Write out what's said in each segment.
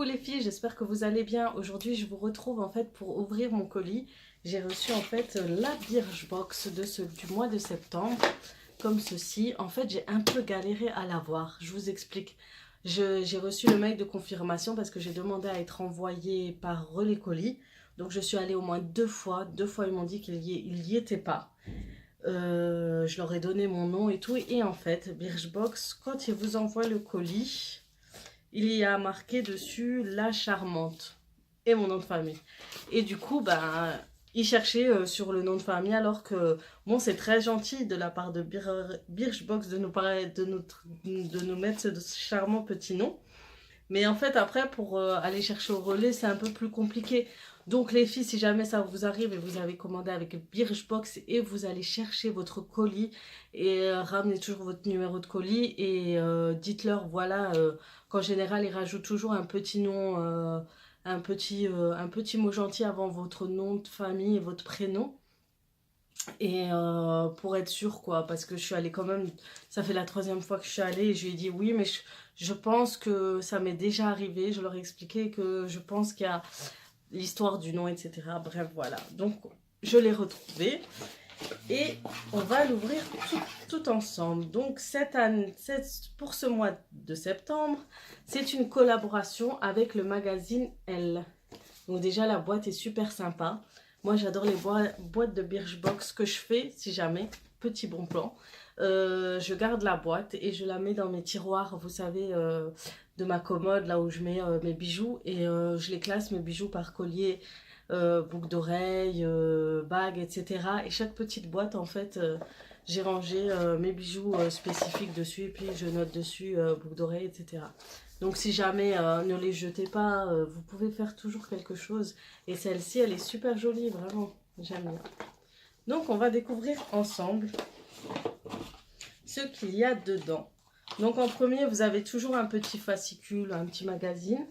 Coucou les filles, j'espère que vous allez bien. Aujourd'hui, je vous retrouve en fait pour ouvrir mon colis. J'ai reçu en fait la Birchbox du mois de septembre, comme ceci. En fait, j'ai un peu galéré à l'avoir. Je vous explique. J'ai reçu le mail de confirmation parce que j'ai demandé à être envoyé par relais colis. Donc, je suis allée au moins deux fois. Deux fois, ils m'ont dit qu'il y était pas. Je leur ai donné mon nom et tout. Et en fait, Birchbox, quand ils vous envoient le colis, il y a marqué dessus La Charmante et mon nom de famille. Et du coup, ben, il cherchait sur le nom de famille alors que, bon, c'est très gentil de la part de Birchbox de nous mettre ce charmant petit nom. Mais en fait, après, pour aller chercher au relais, c'est un peu plus compliqué. Donc les filles, si jamais ça vous arrive et vous avez commandé avec Birchbox et vous allez chercher votre colis et ramenez toujours votre numéro de colis et dites-leur, voilà, qu'en général, ils rajoutent toujours un petit nom, un petit mot gentil avant votre nom de famille et votre prénom. Et pour être sûre, quoi, parce que je suis allée quand même, ça fait la troisième fois que je suis allée et je lui ai dit oui, mais je pense que ça m'est déjà arrivé. Je leur ai expliqué que je pense qu'il y a l'histoire du nom, etc. Bref, voilà. Donc, je l'ai retrouvé et on va l'ouvrir tout ensemble. Donc, cette année, pour ce mois de septembre, c'est une collaboration avec le magazine Elle. Donc, déjà, la boîte est super sympa. Moi, j'adore les boîtes de Birchbox que je fais, si jamais, petit bon plan. Je garde la boîte et je la mets dans mes tiroirs, vous savez, de ma commode, là où je mets mes bijoux. Et je les classe, mes bijoux, par collier, boucle d'oreille, bague, etc. Et chaque petite boîte, en fait, j'ai rangé mes bijoux spécifiques dessus. Et puis, je note dessus boucle d'oreille, etc. Donc si jamais ne les jetez pas, vous pouvez faire toujours quelque chose. Et celle-ci, elle est super jolie, vraiment. J'aime bien. Donc on va découvrir ensemble ce qu'il y a dedans. Donc en premier, vous avez toujours un petit fascicule, un petit magazine.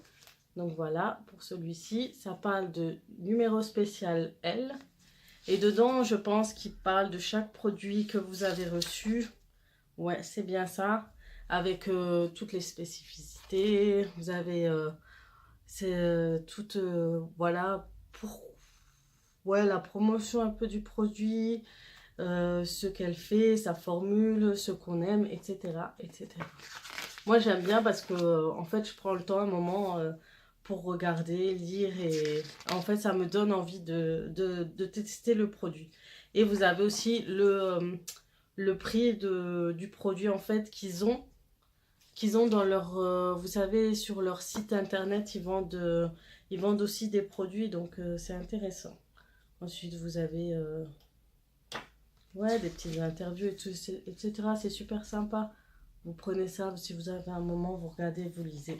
Donc voilà, pour celui-ci, ça parle de numéro spécial L. Et dedans, je pense qu'il parle de chaque produit que vous avez reçu. Ouais, c'est bien ça. Avec toutes les spécificités, vous avez toute, voilà, pour ouais, la promotion un peu du produit, ce qu'elle fait, sa formule, ce qu'on aime, etc., etc. Moi, j'aime bien parce que, en fait, je prends le temps un moment pour regarder, lire et en fait, ça me donne envie de tester le produit. Et vous avez aussi le prix du produit, en fait, qu'ils ont dans leur, vous savez, sur leur site internet, ils vendent aussi des produits, donc c'est intéressant. Ensuite, vous avez ouais, des petites interviews, et tout, etc. C'est super sympa. Vous prenez ça, si vous avez un moment, vous regardez, vous lisez.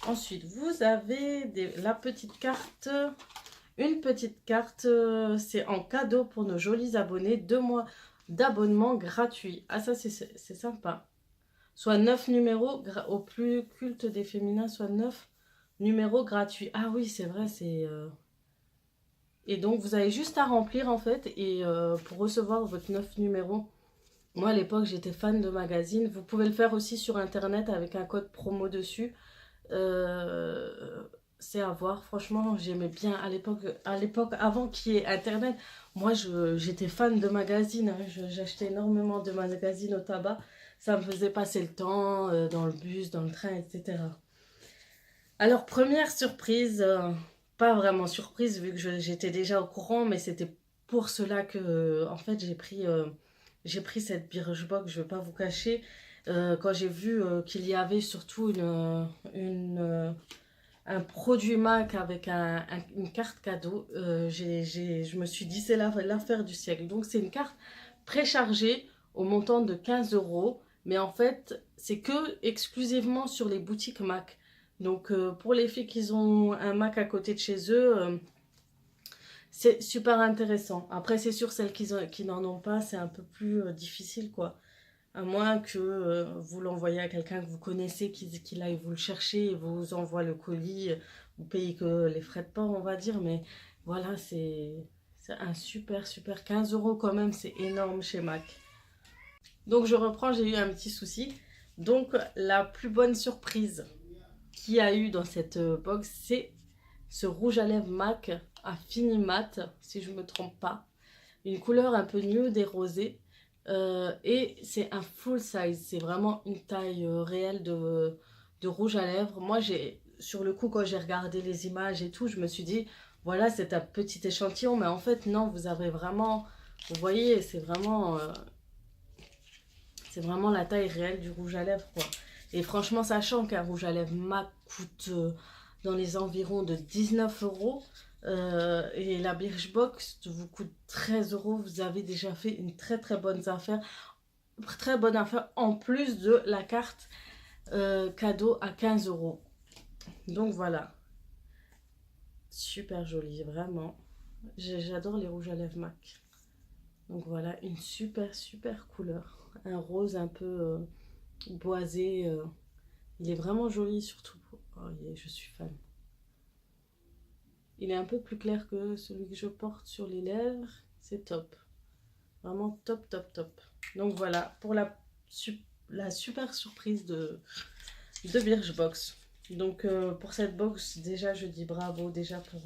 Ensuite, vous avez la petite carte, une petite carte, c'est en cadeau pour nos jolis abonnés, 2 mois d'abonnement gratuit. Ah, ça, c'est sympa. Soit 9 numéros au plus culte des féminins, soit 9 numéros gratuits. Ah oui, c'est vrai, c'est... Et donc, vous avez juste à remplir, en fait, et pour recevoir votre 9 numéros. Moi, à l'époque, j'étais fan de magazines. Vous pouvez le faire aussi sur Internet avec un code promo dessus. C'est à voir. Franchement, j'aimais bien à l'époque, avant qu'il y ait Internet. Moi, j'étais fan de magazines. Hein. J'achetais énormément de magazines au tabac. Ça me faisait passer le temps dans le bus, dans le train, etc. Alors, première surprise, pas vraiment surprise vu que j'étais déjà au courant, mais c'était pour cela que, en fait, j'ai pris cette Birchbox, je ne vais pas vous cacher. Quand j'ai vu qu'il y avait surtout un produit Mac avec une carte cadeau, je me suis dit c'est l'affaire du siècle. Donc, c'est une carte préchargée au montant de 15 €. Mais en fait, c'est que exclusivement sur les boutiques Mac. Donc, pour les filles qui ont un Mac à côté de chez eux, c'est super intéressant. Après, c'est sûr, celles qui n'en ont pas, c'est un peu plus difficile, quoi. À moins que vous l'envoyez à quelqu'un que vous connaissez, qu'il aille vous le chercher et vous envoie le colis. Vous payez que les frais de port, on va dire. Mais voilà, c'est un super 15 € quand même. C'est énorme chez Mac. Donc, je reprends, j'ai eu un petit souci. Donc, la plus bonne surprise qu'il y a eu dans cette box, c'est ce rouge à lèvres MAC à fini mat, si je ne me trompe pas. Une couleur un peu nude et rosée. Et c'est un full size, c'est vraiment une taille réelle de rouge à lèvres. Moi, sur le coup, quand j'ai regardé les images et tout, je me suis dit, voilà, c'est un petit échantillon. Mais en fait, non, vous avez vraiment, vous voyez, c'est vraiment la taille réelle du rouge à lèvres, quoi. Et franchement, sachant qu'un rouge à lèvres MAC coûte dans les environs de 19 euros, et la Birchbox vous coûte 13 euros, vous avez déjà fait une très très bonne affaire. Très bonne affaire en plus de la carte cadeau à 15 euros. Donc voilà. Super joli, vraiment. J'adore les rouges à lèvres MAC. Donc voilà, une super super couleur. Un rose un peu boisé. Il est vraiment joli surtout. Oh, je suis fan. Il est un peu plus clair que celui que je porte sur les lèvres. C'est top. Vraiment top, top, top. Donc voilà, pour la super surprise de Birchbox. Donc pour cette box, déjà je dis bravo déjà pour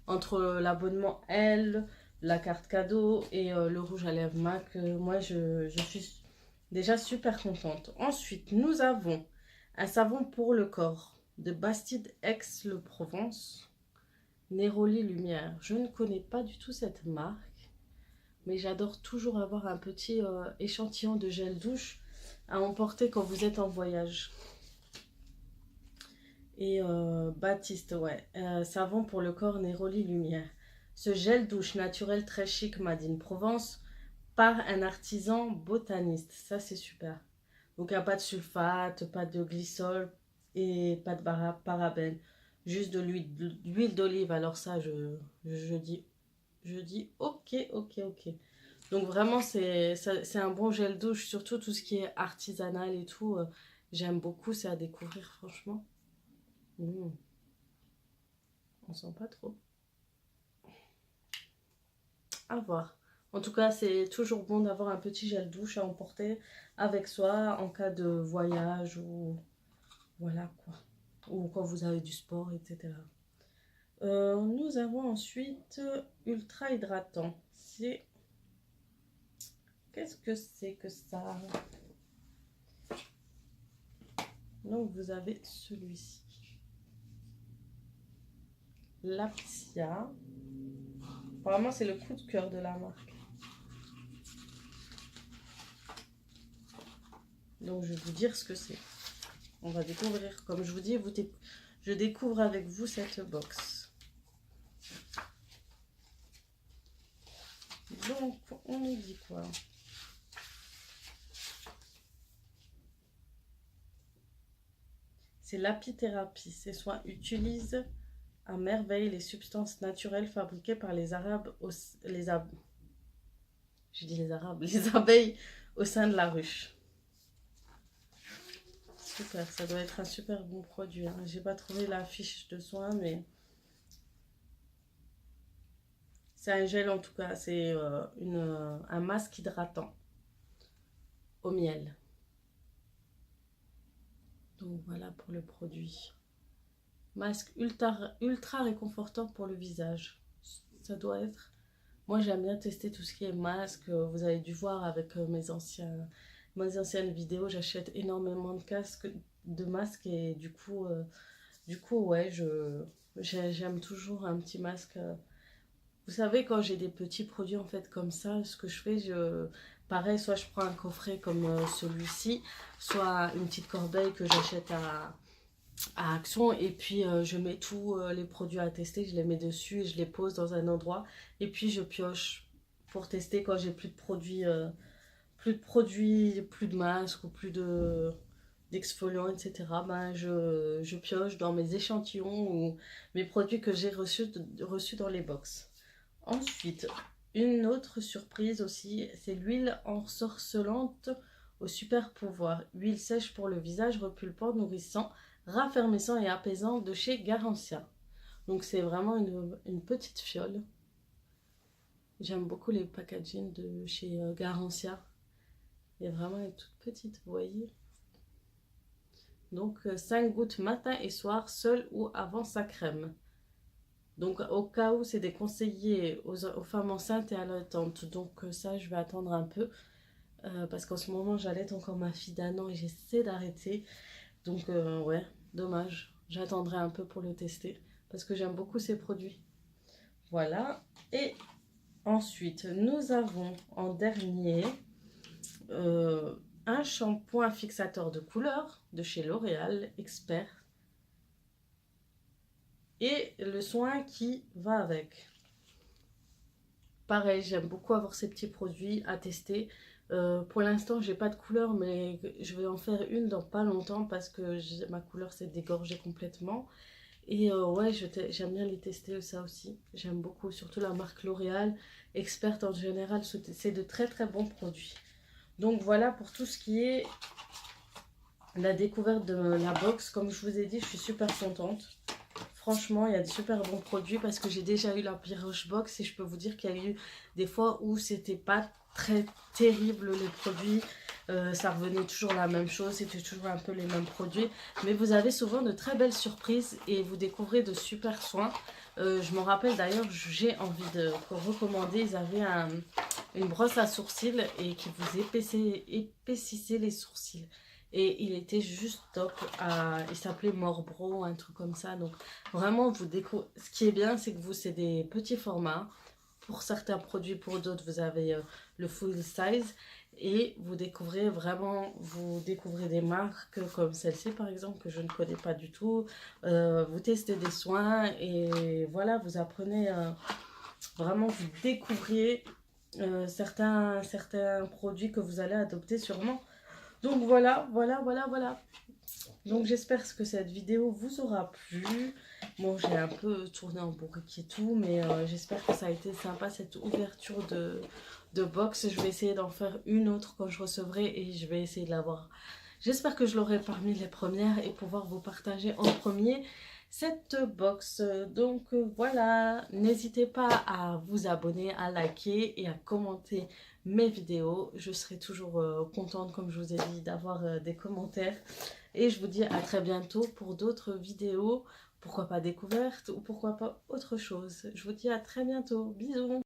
entre l'abonnement L, la carte cadeau et le rouge à lèvres MAC. Moi je suis déjà super contente. Ensuite nous avons un savon pour le corps de Bastide Aix-le-Provence, Neroli Lumière. Je ne connais pas du tout cette marque, mais j'adore toujours avoir un petit échantillon de gel douche à emporter quand vous êtes en voyage. Et Baptiste, ouais. Savon pour le corps Neroli Lumière. Ce gel douche naturel très chic made in Provence par un artisan botaniste. Ça, c'est super. Donc, il n'y a pas de sulfate, pas de glycol et pas de parabènes. Juste de l'huile d'olive. Alors ça, je dis ok, ok, ok. Donc, vraiment, c'est un bon gel douche. Surtout tout ce qui est artisanal et tout. J'aime beaucoup. C'est à découvrir, franchement. On sent pas trop. À voir. En tout cas, c'est toujours bon d'avoir un petit gel douche à emporter avec soi en cas de voyage ou voilà quoi. Ou quand vous avez du sport, etc. Nous avons ensuite ultra hydratant. C'est qu'est-ce que c'est que ça? Donc vous avez celui-ci. Lapsia. Apparemment c'est le coup de cœur de la marque. Donc je vais vous dire ce que c'est. On va découvrir, comme je vous dis, je découvre avec vous cette box. Donc, on nous dit quoi? C'est l'apithérapie. Ces soins utilisent à merveille les substances naturelles fabriquées par les Arabes, les abeilles au sein de la ruche. Super, ça doit être un super bon produit. Hein. J'ai pas trouvé la fiche de soins, mais c'est un gel en tout cas. C'est un masque hydratant au miel. Donc voilà pour le produit. Masque ultra réconfortant pour le visage. Ça doit être. Moi j'aime bien tester tout ce qui est masque. Vous avez dû voir avec mes anciennes vidéos, j'achète énormément de masques et du coup ouais, j'aime toujours un petit masque. Vous savez, quand j'ai des petits produits en fait comme ça, ce que je fais, pareil, soit je prends un coffret comme celui-ci, soit une petite corbeille que j'achète à Action et puis je mets tous les produits à tester, je les mets dessus et je les pose dans un endroit et puis je pioche pour tester quand j'ai plus de produits, plus de masques ou plus d'exfoliants, etc. Ben je pioche dans mes échantillons ou mes produits que j'ai reçus dans les box. Ensuite, une autre surprise aussi, c'est l'huile ensorcelante au super pouvoir. Huile sèche pour le visage, repulpant, nourrissant, raffermissant et apaisant de chez Garancia. Donc c'est vraiment une petite fiole. J'aime beaucoup les packaging de chez Garancia. Et vraiment elle est toute petite, vous voyez. Donc 5 gouttes matin et soir, seul ou avant sa crème. Donc au cas où c'est déconseillé aux femmes enceintes et allaitantes. Donc ça je vais attendre un peu. Parce qu'en ce moment j'allaite encore ma fille d'1 an et j'essaie d'arrêter. Donc ouais, dommage. J'attendrai un peu pour le tester. Parce que j'aime beaucoup ces produits. Voilà. Et ensuite, nous avons en dernier un shampoing fixateur de couleur de chez L'Oréal Expert. Et le soin qui va avec. Pareil, j'aime beaucoup avoir ces petits produits à tester. Pour l'instant, j'ai pas de couleur, mais je vais en faire une dans pas longtemps parce que ma couleur s'est dégorgée complètement. Et ouais, j'aime bien les tester ça aussi. J'aime beaucoup, surtout la marque L'Oréal. Experte en général, c'est de très très bons produits. Donc voilà pour tout ce qui est la découverte de la box. Comme je vous ai dit, je suis super contente. Franchement, il y a de super bons produits parce que j'ai déjà eu la Birchbox et je peux vous dire qu'il y a eu des fois où c'était pas très terrible les produits. Ça revenait toujours la même chose, c'était toujours un peu les mêmes produits. Mais vous avez souvent de très belles surprises et vous découvrez de super soins. Je me rappelle d'ailleurs, j'ai envie de recommander, ils avaient une brosse à sourcils et qui vous épaississait les sourcils. Et il était juste top. Il s'appelait Morbro, un truc comme ça. Donc vraiment, ce qui est bien, c'est que c'est des petits formats. Pour certains produits, pour d'autres, vous avez le full size. Et vous découvrez des marques comme celle-ci, par exemple, que je ne connais pas du tout. Vous testez des soins et voilà, vous apprenez, vraiment, vous découvrez certains produits que vous allez adopter sûrement. Donc voilà. Donc j'espère que cette vidéo vous aura plu. Bon, j'ai un peu tourné en bourrique et tout, mais j'espère que ça a été sympa cette ouverture de box. Je vais essayer d'en faire une autre quand je recevrai et je vais essayer de l'avoir. J'espère que je l'aurai parmi les premières et pouvoir vous partager en premier cette box. Donc voilà, n'hésitez pas à vous abonner, à liker et à commenter mes vidéos. Je serai toujours contente, comme je vous ai dit, d'avoir des commentaires. Et je vous dis à très bientôt pour d'autres vidéos. Pourquoi pas découvertes ou pourquoi pas autre chose. Je vous dis à très bientôt. Bisous.